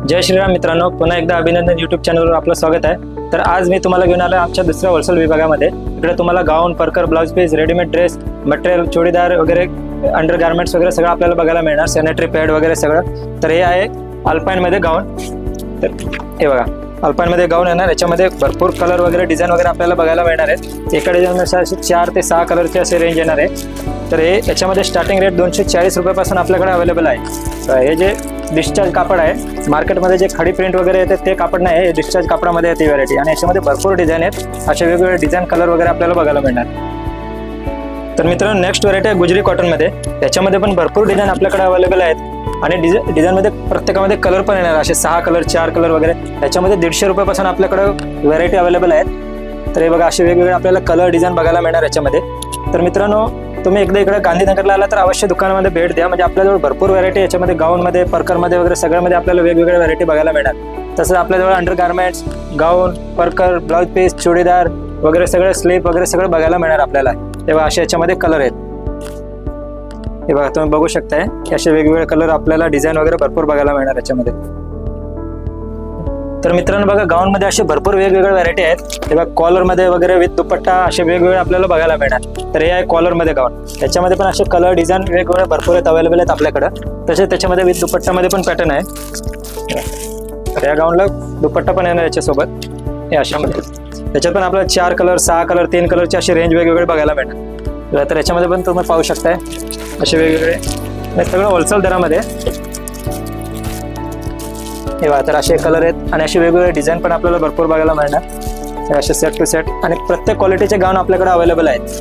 जय श्रीराम मित्रांनो, पुन्हा एकदा अभिनंदन यूट्यूब चॅनलवर आपलं स्वागत आहे। तर आज मी तुम्हाला घेऊन आलो आमच्या दुसऱ्या होलसेल विभागामध्ये। इकडे तुम्हाला गाऊन, परकर, blouse piece, readymade dress, material, churidar वगैरे, अंडर गार्मेंट्स वगैरे सगळं आपल्याला बघायला मिळणार। सॅनिटरी पॅड वगैरे सगळं। तर हे आहे अल्पाईनमध्ये गाऊन। तर हे बघा, अल्पाईनमध्ये गाऊन येणार। याच्यामध्ये भरपूर कलर वगैरे, डिझाईन वगैरे आपल्याला बघायला मिळणार आहेत। एका डिझाईनमध्ये 4 ते 6 कलरचे असे रेंज येणार आहे। तर हे याच्यामध्ये स्टार्टिंग रेट 240 रुपयापासून आपल्याकडे अवेलेबल आहे। तर हे जे डिस्चार्ज कापड आहे, मार्केटमध्ये जे खडी प्रिंट वगैरे येते ते कापड नाही, हे डिस्चार्ज कापडामध्ये येते व्हरायटी। आणि याच्यामध्ये भरपूर डिझाईन आहेत, असे वेगवेगळे डिझाईन, कलर वगैरे आपल्याला बघायला मिळणार। तर मित्रांनो, नेक्स्ट व्हरायटी आहे गुजरी कॉटनमध्ये। याच्यामध्ये पण भरपूर डिझाईन आपल्याकडे अवेलेबल आहेत। आणि डिझाईनमध्ये प्रत्येकामध्ये कलर पण येणार, असे 6 कलर, 4 कलर वगैरे। याच्यामध्ये 150 रुपयापासून आपल्याकडे व्हरायटी अवेलेबल आहेत। तर हे बघा, असे वेगवेगळे आपल्याला कलर, डिझाईन बघायला मिळणार याच्यामध्ये। तर मित्रांनो, तुम्ही एकदा इकडे गांधीनगरला आला तर अवश्य दुकानामध्ये भेट द्या। म्हणजे आपल्याजवळ भरपूर व्हरायटी याच्यामध्ये गाऊनमध्ये, परकरमध्ये वगैरे सगळ्यामध्ये आपल्याला वेगवेगळ्या व्हरायटी बघायला मिळणार। तसंच आपल्याजवळ अंडर गार्मेंट्स, गाऊन, परकर, ब्लाउज पीस, चुडीदार वगैरे सगळं, स्लीप वगैरे सगळं बघायला मिळणार आपल्याला। तेव्हा असे याच्यामध्ये कलर आहेत। हे बघा, तुम्ही बघू शकताय की असे वेगवेगळे कलर आपल्याला, डिझाईन वगैरे भरपूर बघायला मिळणार याच्यामध्ये। तर मित्रांनो बघा, गाऊनमध्ये असे भरपूर वेगवेगळे व्हरायटी आहेत। हे बघा, कॉलरमध्ये वगैरे विथ दुपट्टा असे वेगवेगळे आपल्याला बघायला मिळणार। तर हे आहे कॉलरमध्ये गाऊन। याच्यामध्ये पण असे कलर, डिझाईन वेगवेगळे भरपूर आहेत, अवेलेबल आहेत आपल्याकडं। तसेच त्याच्यामध्ये विथ दुपट्टामध्ये पण पॅटर्न आहे। तर या गाऊनला दुपट्टा पण येणार याच्यासोबत, हे अशामध्ये। त्याच्यात पण आपल्याला 4 कलर, 6 कलर, 3 कलरचे असे रेंज वेगवेगळे बघायला मिळणार। तर याच्यामध्ये पण तुम्ही पाहू शकताय असे वेगवेगळे, सगळं होलसेल दरामध्ये। हे बघा, तर असे कलर आहेत आणि असे वेगवेगळे डिझाईन पण आपल्याला भरपूर बघायला मिळणार। असे सेट टू सेट आणि प्रत्येक क्वालिटीचे गाऊन आपल्याकडे अवेलेबल आहेत।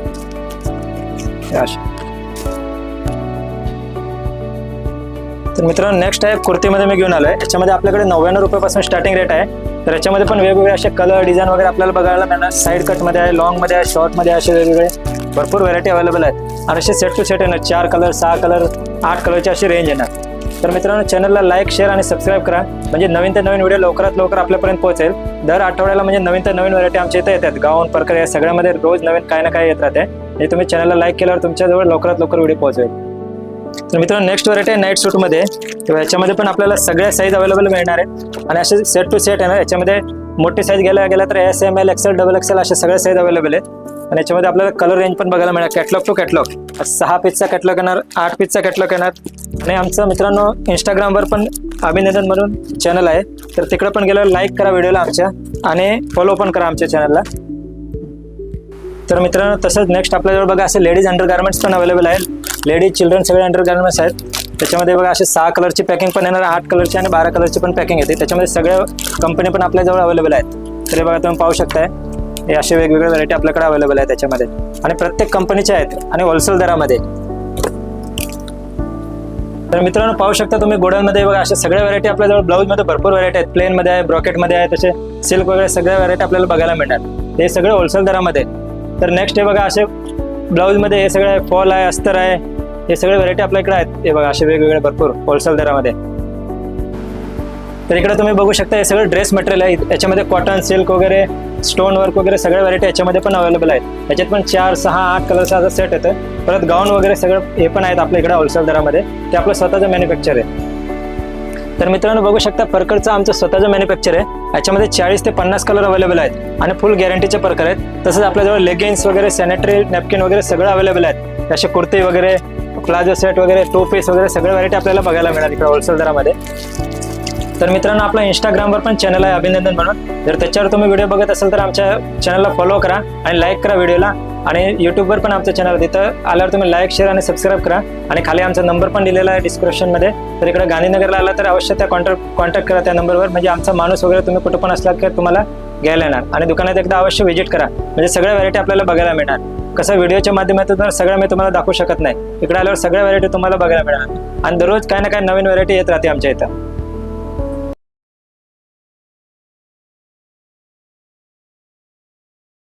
तर मित्रांनो, नेक्स्ट आहे कुर्तीमध्ये मी घेऊन आलोय। याच्यामध्ये आपल्याकडे 99 रुपयापासून स्टार्टिंग रेट आहे। तर याच्यामध्ये पण वेगवेगळे असे कलर, डिझाईन वगैरे आपल्याला बघायला मिळणार। साईड कटमध्ये आहे, लॉंगमध्ये आहे, शॉर्टमध्ये असे वेगवेगळे भरपूर व्हरायटी अवेलेबल आहेत। आणि असे सेट टू सेट येणार, 4 कलर, 6 कलर, 8 कलरची अशी रेंज येणार। तर मित्रांनो, चॅनलला लाईक, शेअर आणि सबस्क्राईब करा, म्हणजे नवीन ते नवीन व्हिडिओ लवकरात लवकर आपल्यापर्यंत पोहोचेल। दर आठवड्याला म्हणजे नवीन ते नवीन व्हरायटी आमच्या इथे येतात। गाऊन, परकर या सगळ्यामध्ये रोज नवीन काय ना काय येत राहते। म्हणजे तुम्ही चॅनलला लाईक केल्यावर तुमच्याजवळ लवकरात लवकर व्हिडिओ पोहोचेल। तर मित्रांनो, नेक्स्ट व्हरायटी आहे नाईट सूटमध्ये। तेव्हा याच्यामध्ये पण आपल्याला सगळ्या साईज अवेलेबल मिळणार आहेत। आणि असे सेट टू सेट आहे ना, याच्यामध्ये मोठी साईज गेला तर S, M, L, XL, double XL असे सगळे साईज अवेलेबल आहेत। आणि याच्यामध्ये आपल्याला कलर रेंज पण बघायला मिळणार, कॅटलॉग टू कॅटलॉग। 6 पीसचा कॅटलॉग येणार, 8 पीसचा कॅटलॉग येणार। आणि आमचं मित्रांनो इंस्टाग्रामवर पण अभिनंदन म्हणून चॅनल आहे, तर तिकडे पण गेल्यावर लाईक करा व्हिडिओला आमच्या, आणि फॉलो पण करा आमच्या चॅनलला। तर मित्रांनो, तसंच नेक्स्ट आपल्याजवळ बघा असे लेडीज अंडर गार्मेंट्स पण अवेलेबल आहेत। लेडीज, चिल्ड्रन सगळे अंडर गार्मेंट्स आहेत। त्याच्यामध्ये बघा असे 6 कलरची पॅकिंग पण येणार, 8 कलरची आणि 12 कलरची पण पॅकिंग येते। त्याच्यामध्ये सगळ्या कंपनी पण आपल्याजवळ अवेलेबल आहेत। तर हे बघा, तुम्ही पाहू शकताय, हे असे वेगवेगळे व्हरायटी आपल्याकडे अवेलेबल आहे त्याच्यामध्ये, आणि प्रत्येक कंपनीचे आहेत आणि होलसेल दरामध्ये। तर मित्रांनो, पाहू शकता तुम्ही गोडाऊनमध्ये बघा अशा सगळ्या व्हरायटी आपल्याजवळ। ब्लाऊजमध्ये भरपूर व्हरायटी आहेत, प्लेनमध्ये आहे, ब्रॉकेटमध्ये आहे, तसे सिल्क वगैरे सगळ्या व्हरायटी आपल्याला बघायला मिळणार। हे सगळे होलसेल दरामध्ये। तर नेक्स्ट हे बघा, असे ब्लाऊजमध्ये हे सगळे फॉल आहे, अस्तर आहे, हे सगळे व्हरायटी आपल्याकडे आहेत। हे बघा, असे वेगवेगळे भरपूर होलसेल दरामध्ये। तर इकडे तुम्ही बघू शकता, हे सगळं ड्रेस मटेरियल आहे। याच्यामध्ये कॉटन, सिल्क वगैरे, स्टोन वर्क वगैरे सगळ्या व्हरायटी याच्यामध्ये पण अवेलेबल आहेत। याच्यात पण 4, 6, 8 कलरचा असा सेट येतं। परत गाऊन वगैरे सगळं हे पण आहेत आपल्या इकडे होलसेल दरामध्ये, ते आपलं स्वतःचं मॅन्युफॅक्चर आहे। तर मित्रांनो, बघू शकता, परकरचं आमचं स्वतःचं मॅन्युफॅक्चर आहे। याच्यामध्ये 40 ते 50 कलर अवेलेबल आहेत आणि फुल गॅरंटीचे परकर आहेत। तसंच आपल्याजवळ लेगिन्स वगैरे, सॅनिटरी नॅपकिन वगैरे सगळं अवेलेबल आहेत। असे कुर्ती वगैरे, प्लाझो सेट वगैरे, 2 पीस वगैरे सगळ्या व्हरायटी आपल्याला बघायला मिळणार इकडे होलसेल दरामध्ये। तर मित्रांनो, आपला इंस्टाग्रामवर पण चॅनल आहे अभिनंदन म्हणून। जर त्याच्यावर तुम्ही व्हिडिओ बघत असाल तर आमच्या चॅनलला फॉलो करा आणि लाईक करा व्हिडिओला। आणि यूट्यूबवर पण आमचं चॅनल, तिथं आल्यावर तुम्ही लाईक, शेअर आणि सबस्क्राईब करा। आणि खाली आमचा नंबर पण दिलेला आहे डिस्क्रिप्शनमध्ये। तर इकडे गांधीनगरला आला तर अवश्य त्या कॉन्टॅक्ट करा त्या नंबरवर, म्हणजे आमचा माणूस वगैरे तुम्ही कुठं पण असलात की तुम्हाला घ्यायला येणार। आणि दुकानात एकदा अवश्य व्हिजिट करा, म्हणजे सगळ्या व्हरायटी आपल्याला बघायला मिळणार। कसं व्हिडिओच्या माध्यमातून तर सगळं मी तुम्हाला दाखवू शकत नाही, इकडे आल्यावर सगळ्या व्हरायटी तुम्हाला बघायला मिळणार। आणि दररोज काय ना काय नवीन व्हरायटी येत राहते आमच्या इथं।